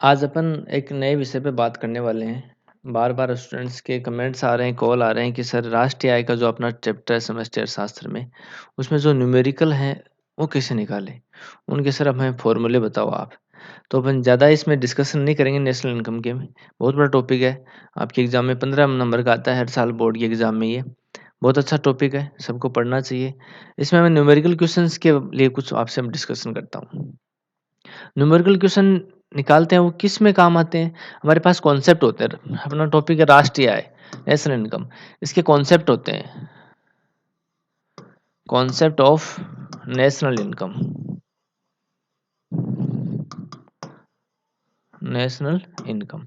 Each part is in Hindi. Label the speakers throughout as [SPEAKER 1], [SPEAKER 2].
[SPEAKER 1] आज अपन एक नए विषय पे बात करने वाले हैं। बार-बार स्टूडेंट्स के कमेंट्स आ रहे हैं, कॉल आ रहे हैं कि सर राष्ट्रीय आय का जो अपना चैप्टर है समष्टि अर्थशास्त्र में, उसमें जो न्यूमेरिकल हैं, वो कैसे निकालें? उनके सर हमें फ़ॉर्मूले बताओ आप। तो अपन ज़्यादा इसमें डिस्कशन नहीं करेंगे नेशनल इनकम के, बहुत बड़ा टॉपिक है। आपके एग्ज़ाम में 15 नंबर का आता है हर साल बोर्ड के एग्ज़ाम में ये। बहुत अच्छा टॉपिक है, सबको पढ़ना चाहिए। इसमें मैं न्यूमेरिकल क्वेश्चंस के लिए कुछ आपसे मैं डिस्कशन करता हूँ। न्यूमेरिकल क्वेश्चन निकालते हैं वो किस में काम आते हैं? हमारे पास कॉन्सेप्ट होते हैं। अपना टॉपिक है राष्ट्रीय आय, नेशनल इनकम। इसके कॉन्सेप्ट होते हैं। Concept of national income, national income.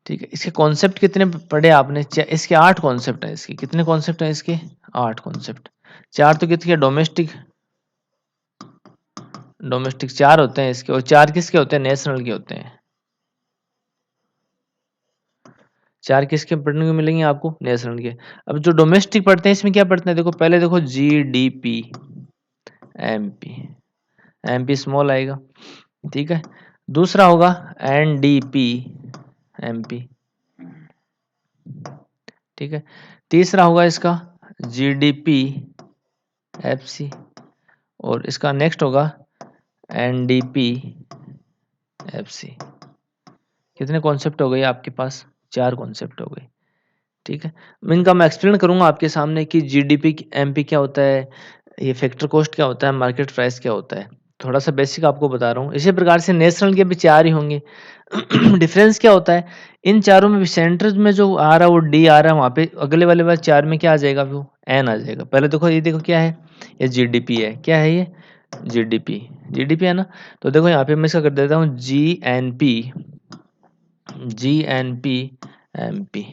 [SPEAKER 1] ठीक है, इसके कॉन्सेप्ट कितने पढ़े आपने? इसके 8 कॉन्सेप्ट हैं। इसके कितने कॉन्सेप्ट हैं? इसके 8 कॉन्सेप्ट। 4 तो किसके? डोमेस्टिक, डोमेस्टिक 4 होते हैं इसके, और 4 किसके होते हैं? नेशनल के होते हैं। 4 किसके पढ़ने को मिलेंगे आपको? नेशनल के। अब जो डोमेस्टिक पढ़ते हैं इसमें क्या पढ़ते हैं? देखो पहले देखो जीडीपी, एमपी, एमपी स्मॉल आएगा, ठीक है। दूसरा होगा एनडीपी, एमपी, ठीक है। तीसरा होगा इसका जीडीपी, एफसी, और इसका नेक्स्ट होगा एनडीपी, एफसी। कितने कॉन्सेप्ट हो गए आपके पास? 4 कॉन्सेप्ट हो गए, ठीक है। इनका मैं एक्सप्लेन करूंगा आपके सामने कि जीडीपी, एमपी क्या होता है, ये फैक्टर कॉस्ट क्या होता है, मार्केट प्राइस क्या होता है। थोड़ा सा बेसिक आपको बता रहा हूँ। इसी प्रकार से नेशनल के भी 4 ही होंगे। डिफरेंस क्या होता है? इन चारों में भी सेंटर में जो आ रहा है वो डी आ रहा है, वहाँ पे अगले वाले 4 में क्या आ जाएगा? वो एन आ जाएगा। पहले देखो ये देखो क्या है, ये जीडीपी है। क्या है ये? जीडीपी, जीडीपी है ना। तो देखो यहाँ पे मैं इसका कर देता हूँ G N P, G N P, M P,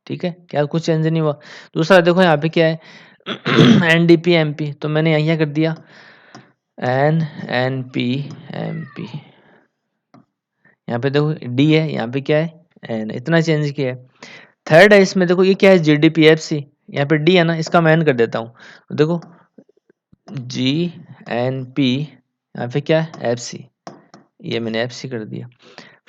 [SPEAKER 1] ठीक है। क्या कुछ चेंज नहीं हुआ? दूसरा देखो यहाँ पे क्या है, एनडीपी, एमपी। तो मैंने यहाँ क्या कर दिया, एनपी, एमपी। यहाँ पे देखो डी है, यहाँ पे क्या है, एन। इतना चेंज किया है। थर्ड है इसमें, देखो ये क्या है, जीडीपी, एफसी। यहाँ पे डी है ना, इसका मैं एन कर देता हूँ। तो देखो जी एन पी, यहाँ पे क्या है, एफसी। ये मैंने एफसी कर दिया।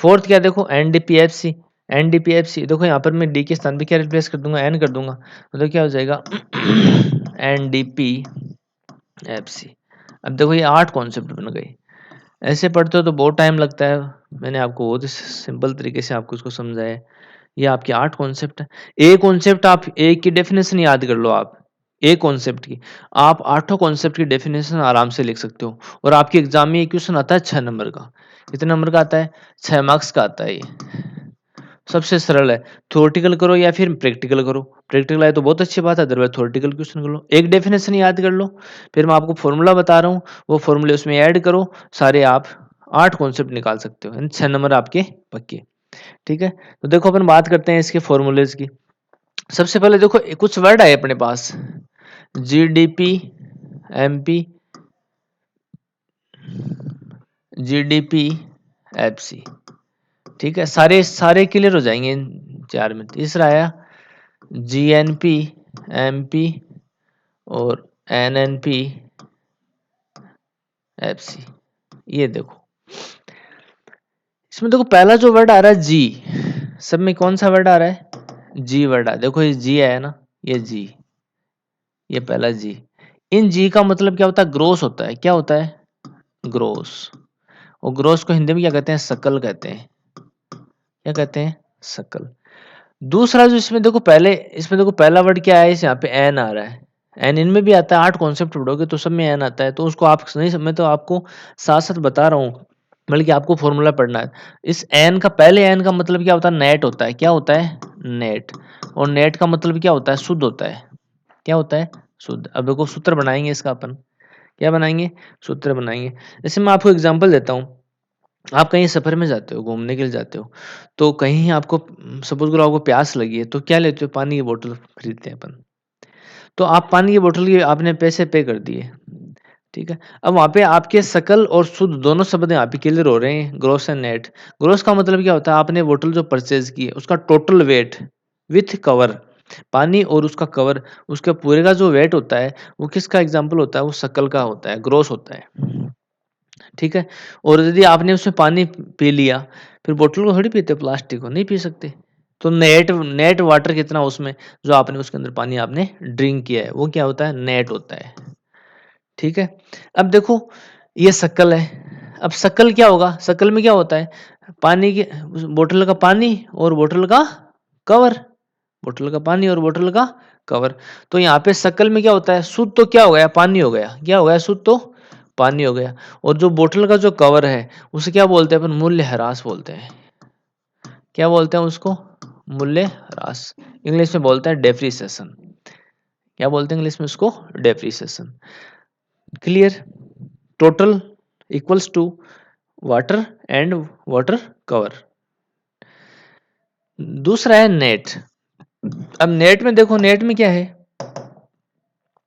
[SPEAKER 1] फोर्थ क्या, देखो एनडीपीएफसी, एनडीपीएफसी। देखो यहाँ पर मैं डी के स्थान पे क्या रिप्लेस कर दूंगा, एन कर दूंगा। तो क्या हो जाएगा, एनडीपीएफसी। अब देखो ये 8 कॉन्सेप्ट बन गए। ऐसे पढ़ते हो तो बहुत टाइम लगता है। मैंने आपको बहुत ही सिंपल तरीके से आपको इसको समझाया है। ये आपके 8 कॉन्सेप्ट है। एक कॉन्सेप्ट आप एक की डेफिनेशन याद कर लो आप, एक कॉन्सेप्ट की आप 8 कॉन्सेप्ट की डेफिनेशन आराम से लिख सकते हो। और आपके एग्जाम में ये क्वेश्चन आता है 6 नंबर का। कितने नंबर का आता है? 6 मार्क्स का आता है ये। सबसे सरल है। थ्योरेटिकल करो या फिर प्रैक्टिकल करो। प्रैक्टिकल है तो बहुत अच्छी बात है, अदरवाइज थ्योरेटिकल क्वेश्चन कर लो। एक डेफिनेशन याद कर लो, फिर मैं आपको फॉर्मूला बता रहा हूँ, वो फॉर्मूले उसमें ऐड करो, सारे आप 8 कॉन्सेप्ट निकाल सकते हो, यानी 6 नंबर आपके पक्के, ठीक है। तो देखो अपन बात करते हैं इसके फॉर्मूलेज की। सबसे पहले देखो कुछ वर्ड आए अपने पास, जीडीपी, एमपी, जीडीपी, एफसी, ठीक है। सारे सारे क्लियर हो जाएंगे इन 4 में। तीसरा आया जीएनपी, एमपी और एनएनपी, एफसी। ये देखो इसमें देखो पहला जो वर्ड आ रहा है जी, सब में कौन सा वर्ड आ रहा है? जी वर्ड आ। देखो ये जी है ना, ये जी, ये पहला जी। इन जी का मतलब क्या होता है? ग्रोस होता है। क्या होता है? ग्रोस। और ग्रोस को हिंदी में क्या कहते हैं? सकल कहते हैं। क्या कहते हैं? सकल। दूसरा जो इसमें देखो पहले, इसमें देखो पहला वर्ड क्या है, इस यहाँ पे एन आ रहा है। एन इनमें भी आता है, 8 कॉन्सेप्ट पढ़ोगे तो सब में एन आता है। तो उसको आप नहीं समझ, तो आपको साथ साथ बता रहा हूँ, बल्कि आपको फॉर्मूला पढ़ना है। इस एन का, पहले एन का मतलब क्या होता है? नेट होता है। क्या होता है? नेट। और नेट का मतलब क्या होता है? शुद्ध होता है। क्या होता है? शुद्ध। अब देखो सूत्र बनाएंगे इसका अपन। क्या बनाएंगे? सूत्र बनाएंगे। जैसे मैं आपको एग्जाम्पल देता हूँ। आप कहीं सफर में जाते हो, घूमने के लिए जाते हो, तो कहीं आपको सपोज करो आपको प्यास लगी है, तो क्या लेते हो? पानी की बोतल खरीदते हैं अपन। तो आप पानी की बोतल की आपने पैसे पे कर दिए, ठीक है। अब वहाँ पे आपके सकल और शुद्ध दोनों शब्द यहाँ पे क्लियर हो रहे हैं, ग्रोस एंड नेट। ग्रोस का मतलब क्या होता है? आपने बोतल जो परचेज की है उसका टोटल वेट विथ कवर, पानी और उसका कवर, उसके पूरे का जो वेट होता है वो किसका एग्जाम्पल होता है? वो सकल का होता है, ग्रोस होता है, ठीक है। और यदि आपने उसमें पानी पी लिया, फिर बोतल को थोड़ी पीते, प्लास्टिक को नहीं पी सकते। तो नेट नेट वाटर कितना उसमें, जो आपने उसके अंदर पानी आपने ड्रिंक किया है, वो क्या होता है, नेट होता है। ठीक है। अब देखो ये शक्ल है, अब शक्ल क्या होगा, शक्ल में क्या होता है, पानी के बोतल का पानी और बोतल का कवर, बोतल का पानी और बोतल का कवर। तो यहाँ पे शक्ल में क्या होता है, शुद्ध तो क्या हो गया, पानी हो गया, क्या हो गया, शुद्ध तो पानी हो गया। और जो बोतल का जो कवर है उसे क्या बोलते हैं अपन, मूल्य ह्रास बोलते हैं। क्या बोलते हैं उसको, मूल्य ह्रास, इंग्लिश में बोलते हैं डेप्रिसिएशन। क्या बोलते हैं इंग्लिश में उसको, depreciation. Clear. Total equals to water and water cover. दूसरा है नेट। अब नेट में देखो, नेट में क्या है,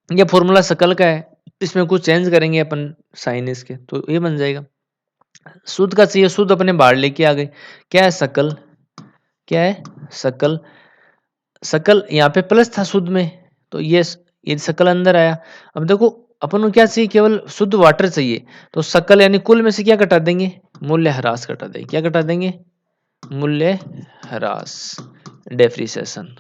[SPEAKER 1] ये फॉर्मूला शकल का है, इसमें कुछ चेंज करेंगे अपन साइन इसके, तो ये बन जाएगा। शुद्ध का चाहिए, शुद्ध अपने बाहर लेके आ गए, क्या है शकल, क्या है शकल, शकल यहाँ पे प्लस था शुद्ध में, तो ये शकल अंदर आया। अब देखो अपन को क्या चाहिए, केवल शुद्ध वाटर चाहिए, तो शकल यानी कुल में से क्या घटा देंगे, मूल्य ह्रास घटा देंगे। क्या घटा देंगे, मूल्य ह्रास, डेप्रिसिएशन।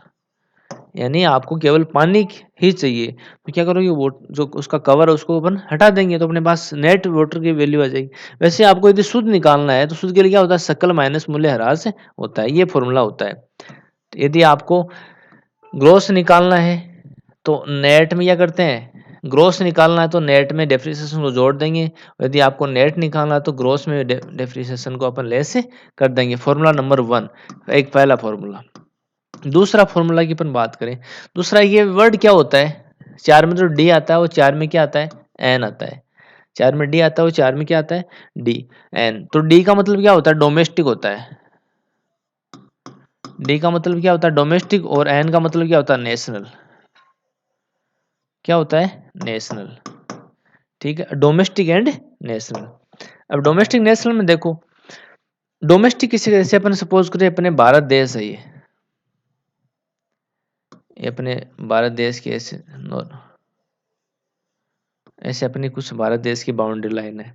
[SPEAKER 1] यानी आपको केवल पानी ही चाहिए, तो क्या करोगे, वो जो उसका कवर है उसको अपन हटा देंगे, तो अपने पास नेट वाटर की वैल्यू आ जाएगी। वैसे आपको यदि शुद्ध निकालना है, तो शुद्ध के लिए क्या होता है, शकल माइनस मूल्य ह्रास होता है, ये फॉर्मूला होता है। तो यदि आपको ग्रोस निकालना है, तो नेट में क्या करते हैं, ग्रोस निकालना है तो नेट में डेप्रिसिएशन को जोड़ देंगे। यदि आपको नेट निकालना है तो ग्रोस में डेप्रिसिएशन को अपन लेस कर देंगे। फॉर्मूला नंबर 1, एक पहला फॉर्मूला। दूसरा फॉर्मूला की अपन बात करें, दूसरा ये वर्ड क्या होता है, 4 में जो डी आता है वो 4 में क्या आता है, एन आता है। 4 में डी आता है वो 4 में क्या आता है, डी एन। तो डी का मतलब क्या होता है, डोमेस्टिक होता है। डी का मतलब क्या होता है, डोमेस्टिक, और एन का मतलब क्या होता है, नेशनल। क्या होता है, नेशनल। ठीक है, डोमेस्टिक एंड नेशनल। अब डोमेस्टिक नेशनल में देखो, डोमेस्टिक किसी जैसे अपन सपोज करें अपने भारत देश है, ये अपने भारत देश के ऐसे ऐसे अपनी कुछ भारत देश की बाउंड्री लाइन है।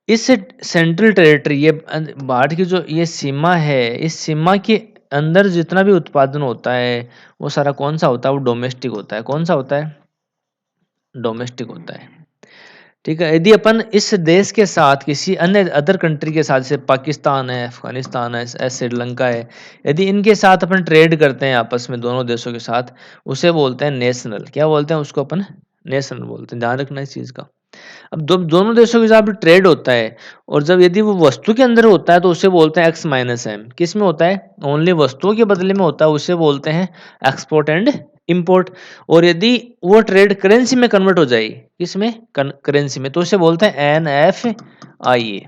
[SPEAKER 1] इस सेंट्रल टेरिटरी, ये भारत की जो ये सीमा है, इस सीमा के अंदर जितना भी उत्पादन होता है वो सारा कौन सा होता है, वो डोमेस्टिक होता है। कौन सा होता है, डोमेस्टिक होता है। ठीक है। यदि अपन इस देश के साथ किसी अन्य अदर कंट्री के साथ, जैसे पाकिस्तान है, अफगानिस्तान है, श्रीलंका है, यदि इनके साथ अपन ट्रेड करते हैं आपस में, दोनों देशों के साथ, उसे बोलते हैं नेशनल। क्या बोलते हैं उसको अपन, नेशनल बोलते हैं। ध्यान रखना इस चीज का। अब दोनों देशों के साथ ट्रेड होता है, और जब यदि वो वस्तु के अंदर होता है तो उसे बोलते हैं एक्स माइनस एम। किस में होता है, ओनली वस्तुओं के बदले में होता है, उसे बोलते हैं एक्सपोर्ट एंड इंपोर्ट। और यदि वो ट्रेड करेंसी में कन्वर्ट हो जाए, किस में, करेंसी में, तो उसे बोलते हैं एन एफ आई ए।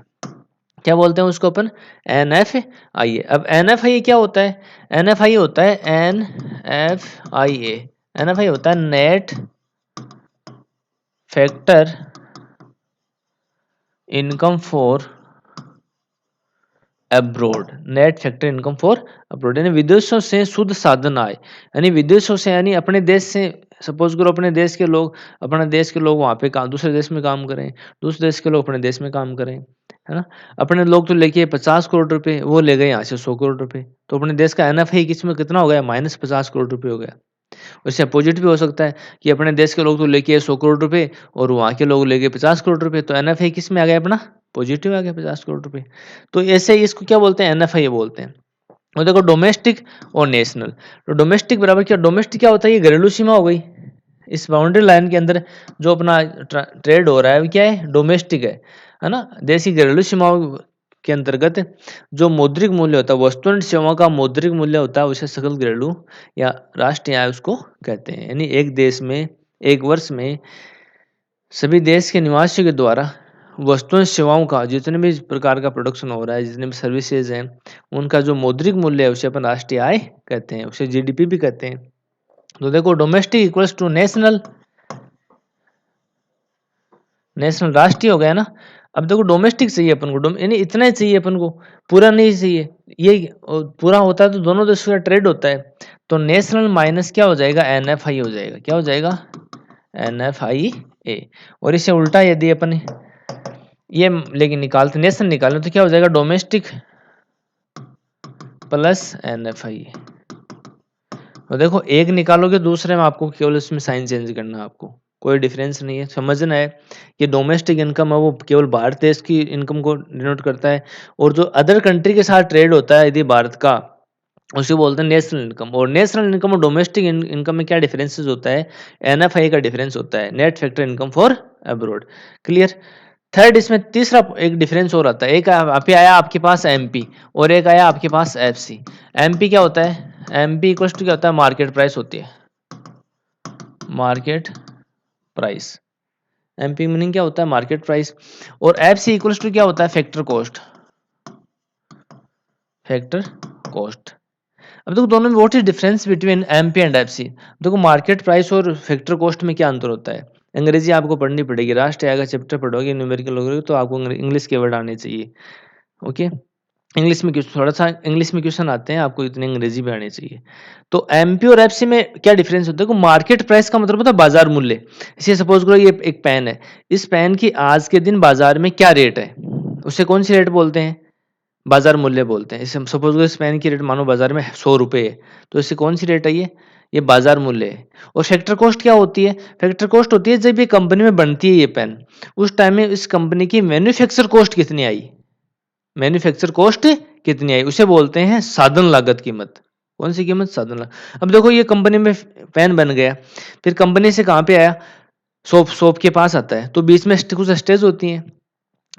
[SPEAKER 1] क्या बोलते हैं उसको अपन, एन एफ आई ए। अब एन एफ आई ए क्या होता है, एन एफ आई होता है, N F I A, N F I होता है net factor income for abroad. Net factor income for abroad यानी विदेशों से शुद्ध साधन आय, यानी विदेशों से यानी अपने देश से, सपोज करो अपने देश के लोग, अपने देश के लोग वहाँ पे काम, दूसरे देश में काम करें, दूसरे देश के लोग अपने देश में काम करें, है ना। अपने लोग तो लेके 50 करोड़ रुपए, वो ले गए यहाँ से 100 करोड़ रुपए, तो अपने देश का एनएफआई किसमें कितना हो गया, -50 करोड़ रुपए हो गया। उससे अपोजिट भी हो सकता है कि अपने देश के लोग तो लेके 100 करोड़ रुपए और वहाँ के लोग लेके 50 करोड़ रुपए, तो एनएफआई किस में आ गया अपना, पॉजिटिव आ गया 50 करोड़ रुपए। तो ऐसे ही इसको क्या बोलते हैं, एनएफआई बोलते हैं। और देखो डोमेस्टिक और नेशनल, तो डोमेस्टिक बराबर क्या, डोमेस्टिक क्या होता है, ये घरेलू सीमा हो गई। इस बाउंड्री लाइन के अंदर जो अपना ट्रेड हो रहा है वो क्या है, डोमेस्टिक है ना। देश की घरेलू सीमाओं के अंतर्गत जो मौद्रिक मूल्य होता है, वस्तु एवं सेवा का मौद्रिक मूल्य होता है, उसे सकल घरेलू या राष्ट्रीय आय उसको कहते हैं। यानी एक देश में, एक वर्ष में सभी देश के निवासियों के द्वारा वस्तुओं सेवाओं का जितने भी प्रकार का प्रोडक्शन हो रहा है, जितने भी सर्विसेज हैं, उनका जो मौद्रिक मूल्य है उसे अपन राष्ट्रीय आय कहते हैं, उसे जीडीपी भी कहते हैं। तो देखो domestic equals to national, national राष्ट्रीय हो गया ना। अब देखो डोमेस्टिक चाहिए अपन को, यानी इतना ही चाहिए अपन को, पूरा नहीं चाहिए। ये पूरा होता है तो दोनों देशों का ट्रेड होता है, तो नेशनल माइनस क्या हो जाएगा, एनएफआई हो जाएगा। क्या हो जाएगा, एनएफआई ए। और इसे उल्टा यदि अपन ये लेकिन निकालते नेशनल निकालें तो क्या हो जाएगा, डोमेस्टिक प्लस NFI। और देखो एक निकालोगे दूसरे में आपको केवल इसमें साइन चेंज करना है, आपको कोई डिफरेंस नहीं है। समझना है कि डोमेस्टिक इनकम है वो केवल भारत देश की इनकम को डिनोट करता है, और जो अदर कंट्री के साथ ट्रेड होता है यदि भारत का, उसे बोलते हैं नेशनल इनकम। और नेशनल इनकम और डोमेस्टिक इनकम में क्या डिफरेंसेस होता है, NFI का डिफरेंस होता है, net factor income for abroad. Clear. Third इसमें तीसरा एक डिफरेंस और आता है, एक आप आया आपके पास MP और एक आया आपके पास FC। MP क्या होता है, MP इक्वल्स टू क्या होता है, मार्केट प्राइस होती है, मार्केट प्राइस। MP मीनिंग क्या होता है, मार्केट प्राइस। और FC इक्वल्स टू क्या होता है, फैक्टर कॉस्ट, फैक्टर कॉस्ट। अब देखो दोनों में what is difference between MP and FC। देखो मार्केट प्राइस और फैक्टर कॉस्ट में क्या अंतर होता है, अंग्रेजी आपको पढ़नी पड़ेगी, राष्ट्र आएगा चैप्टर पढ़ोगे न्यूमेरिकल वगैरह तो आपको इंग्लिश के वर्ड आने चाहिए। ओके, इंग्लिश में थोड़ा सा इंग्लिश में क्वेश्चन आते हैं, आपको इतने अंग्रेजी में आने चाहिए। तो MP और FC में क्या डिफरेंस होता है, देखो मार्केट प्राइस का मतलब होता है बाजार मूल्य। इसे सपोज करो ये एक पेन है, इस पेन की आज के दिन बाजार में क्या रेट है, उसे कौन सी रेट बोलते हैं, बाजार मूल्य बोलते हैं। इसे सपोज करो इस पेन की रेट मानो बाजार में 100 रुपये है, तो इससे कौन सी रेट है, ये बाजार मूल्य है। और फैक्टर कॉस्ट क्या होती है, फैक्टर कॉस्ट होती है जब ये कंपनी में बनती है ये पेन, उस टाइम में इस कंपनी की मैन्युफैक्चर कॉस्ट कितनी आई, मैन्युफैक्चर कॉस्ट कितनी आई, उसे बोलते हैं साधन लागत कीमत। कौन सी कीमत, साधन लागत। अब देखो ये कंपनी में पेन बन गया, फिर कंपनी से कहाँ पे आया, शॉप शॉप के पास आता है, तो बीच में कुछ स्टेज होती हैं,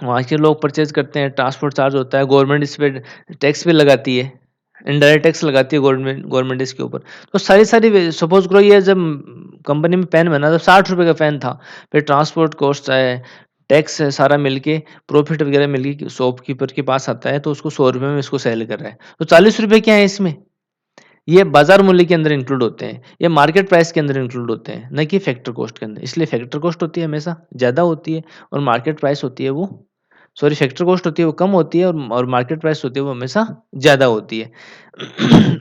[SPEAKER 1] वहाँ के लोग परचेज करते हैं, ट्रांसपोर्ट चार्ज होता है, गवर्नमेंट इस पे टैक्स भी लगाती है, इनडायरेक्ट टैक्स लगाती है गवर्नमेंट गवर्नमेंट इसके ऊपर। तो सारी सारी सपोज करो ये जब कंपनी में पेन बना तो 60 रुपये का पेन था, फिर ट्रांसपोर्ट कॉस्ट है, टैक्स है, सारा मिलके प्रॉफिट वगैरह मिलके शॉपकीपर के पास आता है, तो उसको 100 रुपये में इसको सेल कर रहा है, तो 40 रुपये क्या है इसमें, ये बाजार मूल्य के अंदर इंक्लूड होते हैं, ये मार्केट प्राइस के अंदर इंक्लूड होते हैं, न कि फैक्टर कॉस्ट के अंदर। इसलिए फैक्टर कॉस्ट होती है हमेशा ज़्यादा होती है, और मार्केट प्राइस होती है वो, सॉरी फैक्टर कॉस्ट होती है वो कम होती है, और मार्केट प्राइस होती है वो हमेशा ज़्यादा होती है।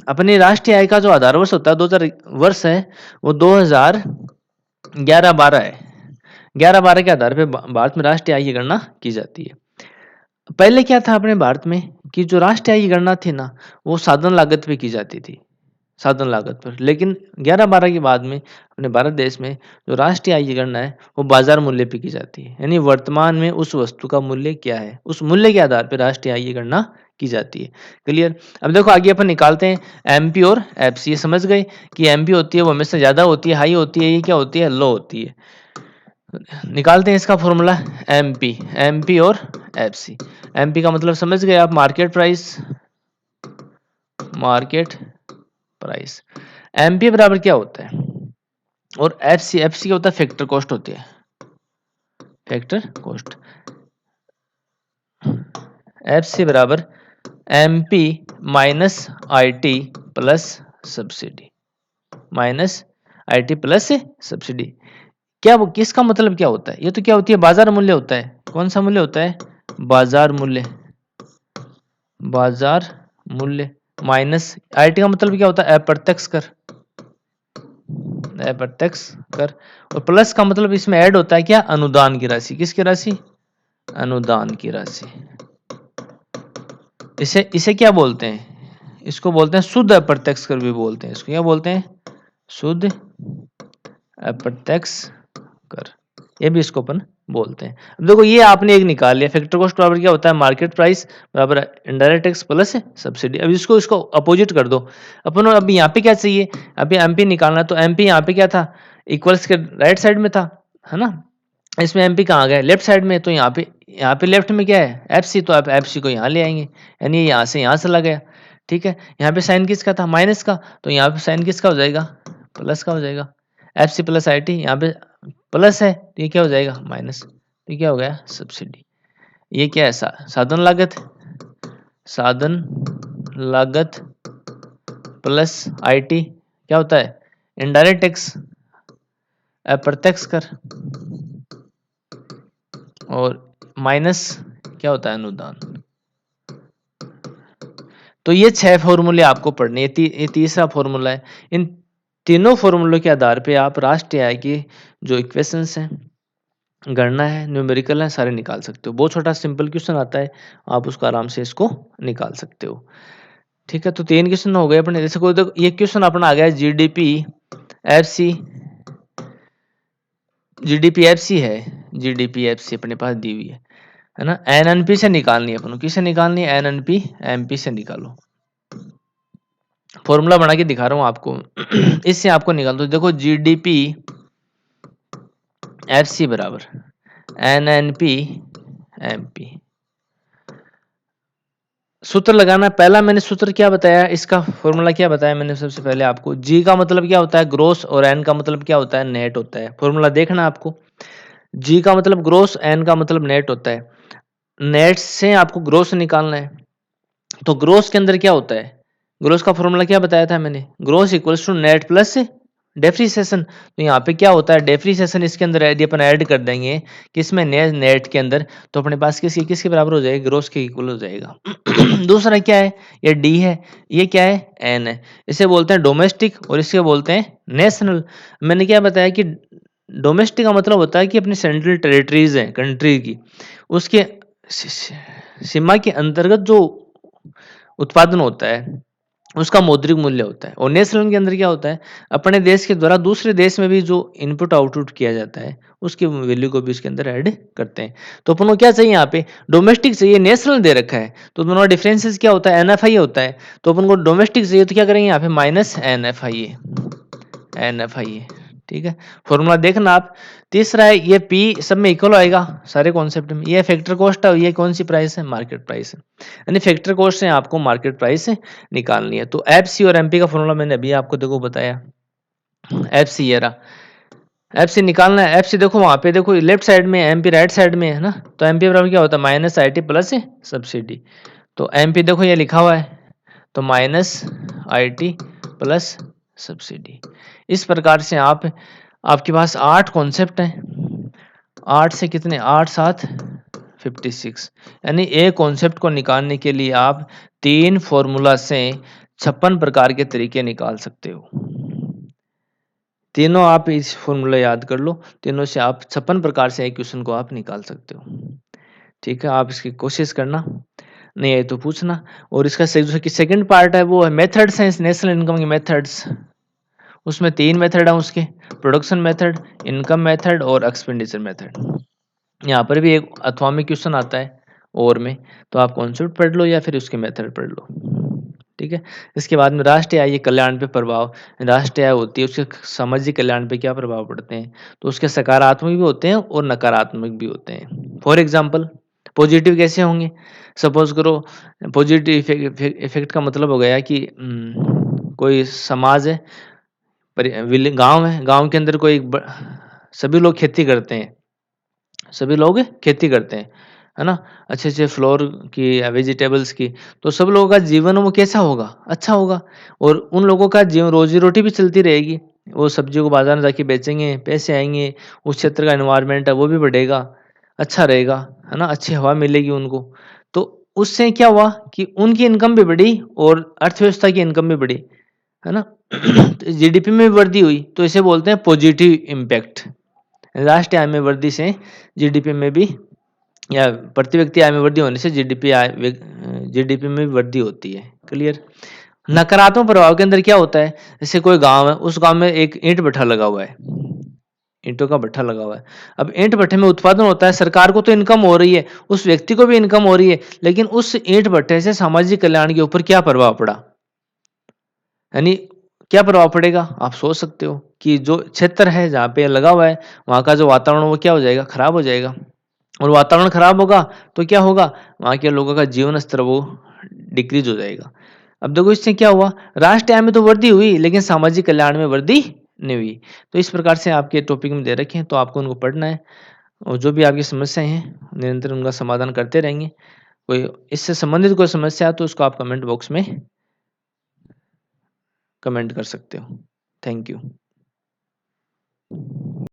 [SPEAKER 1] अपने राष्ट्रीय आय का जो आधार वर्ष होता है 2000 वर्ष है, वो 2011-12 है। 11-12 के आधार पे भारत में राष्ट्रीय आय की गणना की जाती है। पहले क्या था अपने भारत में कि जो राष्ट्रीय आय की गणना थी ना, वो साधन लागत पे की जाती थी, साधन लागत पर। लेकिन 11-12 के बाद में अपने भारत देश में जो राष्ट्रीय आय की गणना है वो बाजार मूल्य पे की जाती है, यानी वर्तमान में उस वस्तु का मूल्य क्या है, उस मूल्य के आधार पर राष्ट्रीय आय की गणना की जाती है। क्लियर। अब देखो आगे अपन निकालते हैं MP और FC। ये समझ गए कि MP होती है वो हमेशा ज्यादा होती है, हाई होती है, ये क्या होती है, लो होती है। निकालते हैं इसका फॉर्मूला, MP और FC। MP का मतलब समझ गए आप, market price, market price. MP बराबर क्या होता है, और FC क्या होता है, फैक्टर कॉस्ट होती है, फैक्टर कॉस्ट। FC बराबर MP minus IT plus subsidy, minus IT plus subsidy. क्या वो किसका मतलब क्या होता है, ये तो क्या होती है, बाजार मूल्य होता है। कौन सा मूल्य होता है, बाजार मूल्य, बाजार मूल्य माइनस IT का मतलब क्या होता है, अप्रत्यक्ष कर, अप्रत्यक्ष कर। और प्लस का मतलब इसमें ऐड होता है क्या, अनुदान की राशि। किसकी राशि, अनुदान की राशि। इसे इसे क्या बोलते हैं, इसको बोलते हैं शुद्ध अप्रत्यक्ष कर भी बोलते हैं, इसको क्या बोलते हैं, शुद्ध अप्रत्यक्ष कर, ये भी इसको अपन बोलते हैं। अब देखो ये आपने एक निकाल लिया, फैक्टर कॉस्ट बराबर क्या होता है, मार्केट प्राइस बराबर इनडायरेक्ट टैक्स प्लस सब्सिडी। अब इसको अपोजिट कर दो अपन। अब यहाँ पे क्या चाहिए, अभी MP निकालना, तो MP यहाँ पे क्या था, इक्वल्स के राइट साइड में था, है ना। इसमें MP कहाँ गया, लेफ्ट साइड में, तो यहाँ पे लेफ्ट में क्या है, FC, तो आप FC को यहाँ ले आएंगे, यानी यहाँ से यहाँ चला गया। ठीक है, यहाँ पे साइन किसका था, माइनस का, तो यहाँ पे साइन किसका हो जाएगा, प्लस का हो जाएगा। FC प्लस IT, यहाँ पे प्लस है तो ये क्या हो जाएगा, माइनस, तो ये क्या हो गया, सब्सिडी। ये क्या है, साधन लागत, साधन लागत प्लस IT क्या होता है, इनडायरेक्ट टैक्स, अप्रत्यक्ष कर, और माइनस क्या होता है, अनुदान। तो ये 6 फॉर्मूले आपको पढ़ने, ये तीसरा फॉर्मूला है। इन तीनों फॉर्मूलों के आधार पे आप राष्ट्रीय आय की जो इक्वेशंस हैं गणना है, न्यूमेरिकल है, सारे निकाल सकते हो। बहुत छोटा सिंपल क्वेश्चन आता है, आप उसको आराम से इसको निकाल सकते हो। ठीक है, तो 3 क्वेश्चन हो गए अपने। जैसे कोई देखो ये क्वेश्चन अपना आ गया जीडीपी एफसी, जीडीपी एफसी है, जीडीपी एफसी अपने पास दी हुई है ना। एनएनपी से निकालनी है अपन को, किससे निकालनी है? एनएनपी एमपी से निकालो। फॉर्मूला बना के दिखा रहा हूं आपको इससे आपको निकाल दो। देखो जीडीपी एफसी बराबर एनएनपी एमपी। सूत्र लगाना, पहला मैंने सूत्र क्या बताया, इसका फॉर्मूला क्या बताया मैंने सबसे पहले आपको। जी का मतलब क्या होता है? ग्रोस, और एन का मतलब क्या होता है? नेट होता है। फॉर्मूला देखना आपको, जी का मतलब ग्रोस, एन का मतलब नेट होता है। नेट से आपको ग्रोस निकालना है, तो ग्रोस के अंदर क्या होता है? ग्रोस का फॉर्मूला क्या बताया था मैंने? Gross equals to net plus depreciation. तो यहाँ पे क्या होता है? डेप्रिसिएशन इसके अंदर यदि अपन ऐड कर देंगे किसमें? नेट के अंदर, तो अपने पास किसके बराबर हो जाएगा? ग्रोस के इक्वल हो जाएगा। दूसरा क्या है? ये डी है, ये क्या है? एन है। इसे बोलते हैं डोमेस्टिक और इसके बोलते हैं नेशनल। मैंने क्या बताया कि डोमेस्टिक का मतलब होता है कि अपनी सेंट्रल टेरिटरीज है कंट्री की, उसके सीमा के अंतर्गत जो उत्पादन होता है उसका मौद्रिक मूल्य होता है। और नेशनल के अंदर क्या होता है? अपने देश के द्वारा दूसरे देश में भी जो इनपुट आउटपुट किया जाता है उसकी वैल्यू को भी उसके अंदर ऐड करते हैं। तो अपन को क्या चाहिए यहाँ पे? डोमेस्टिक चाहिए, नेशनल दे रखा है, तो दोनों का डिफरेंसेस क्या होता है? एनएफआई होता है। तो अपन को डोमेस्टिक चाहिए तो क्या करेंगे यहाँ पे? Minus NFI, NFI. ठीक है, फॉर्मूला देखना आप। तीसरा है ये पी सब में इक्वल आएगा सारे कॉन्सेप्ट में। ये फैक्टर कॉस्ट है, ये कौन सी प्राइस है? मार्केट प्राइस है। यानी फैक्टर कॉस्ट से आपको मार्केट प्राइस निकालनी है। तो एफ सी और एमपी का फॉर्मूला मैंने अभी आपको देखो बताया। एफ सी ये रहा, एफ सी निकालना है। एफ सी देखो वहां पे देखो लेफ्ट साइड में, एमपी राइट साइड में है ना। तो एमपी बराबर क्या होता है? Minus I T plus subsidy. तो एमपी देखो ये लिखा हुआ है, तो minus I T plus subsidy. इस प्रकार से आपके पास 8 कॉन्सेप्ट हैं। 8 से कितने? 8 7 56। यानी एक कॉन्सेप्ट को निकालने के लिए आप 3 फॉर्मूला से 56 प्रकार के तरीके निकाल सकते हो। तीनों आप इस फॉर्मूला याद कर लो, तीनों से आप 56 प्रकार से एक क्वेश्चन को आप निकाल सकते हो। ठीक है, आप इसकी कोशिश करना, नहीं है तो पूछना। और इसका सेकंड पार्ट है वो है मेथड्स हैं, नेशनल इनकम के मेथड्स। उसमें 3 मेथड है उसके, प्रोडक्शन मेथड, इनकम मेथड और एक्सपेंडिचर मेथड। यहाँ पर भी एक अथवा में क्वेश्चन आता है और में, तो आप कॉन्सेप्ट पढ़ लो या फिर उसके मेथड पढ़ लो। ठीक है, इसके बाद में राष्ट्रीय आय कल्याण पे प्रभाव। राष्ट्रीय आय होती है, उसके सामाजिक कल्याण पे क्या प्रभाव पड़ते हैं? तो उसके सकारात्मक भी होते हैं और नकारात्मक भी होते हैं। फॉर एग्जाम्पल पॉजिटिव कैसे होंगे? सपोज करो पॉजिटिव इफेक्ट का मतलब हो गया कि कोई समाज है, गांव है, गांव के अंदर सभी लोग खेती करते हैं, सभी लोग खेती करते हैं, है ना, अच्छे अच्छे फ्लोर की या वेजिटेबल्स की। तो सब लोगों का जीवन वो कैसा होगा? अच्छा होगा। और उन लोगों का जीवन, रोजी रोटी भी चलती रहेगी। वो सब्जियों को बाजार में जाके बेचेंगे, पैसे आएंगे, उस क्षेत्र का एनवायरनमेंट है वो भी बढ़ेगा, अच्छा रहेगा, है ना, अच्छी हवा मिलेगी उनको। तो उससे क्या हुआ कि उनकी इनकम भी बढ़ी और अर्थव्यवस्था की इनकम भी बढ़ी, है ना। जीडीपी में भी वृद्धि हुई, तो इसे बोलते हैं पॉजिटिव इम्पैक्ट। राष्ट्रीय आय में वृद्धि से जीडीपी में भी, या प्रति व्यक्ति आय में वृद्धि होने से जीडीपी में भी वृद्धि होती है। क्लियर। नकारात्मक प्रभाव के अंदर क्या होता है? जैसे कोई गांव है, उस गांव में एक ईंट भट्ठा लगा हुआ है, ईंटों का भट्ठा लगा हुआ है। अब ईंट भट्ठे में उत्पादन होता है, सरकार को तो इनकम हो रही है, उस व्यक्ति को भी इनकम हो रही है, लेकिन उस ईंट भट्ठे से सामाजिक कल्याण के ऊपर क्या प्रभाव पड़ा? यानी क्या प्रभाव पड़ेगा? आप सोच सकते हो कि जो क्षेत्र है जहाँ पे लगा हुआ है, वहाँ का जो वातावरण वो क्या हो जाएगा? खराब हो जाएगा। और वातावरण खराब होगा तो क्या होगा? वहाँ के लोगों का जीवन स्तर वो डिक्रीज हो जाएगा। अब देखो इससे क्या हुआ? राष्ट्रीय आय में तो वृद्धि हुई, लेकिन सामाजिक कल्याण में वृद्धि नहीं हुई। तो इस प्रकार से आपके टॉपिक में दे रखे हैं, तो आपको उनको पढ़ना है, और जो भी आपकी समस्याएं हैं निरंतर उनका समाधान करते रहेंगे। कोई इससे संबंधित कोई समस्या है तो उसको आप कमेंट बॉक्स में कमेंट कर सकते हो। Thank you.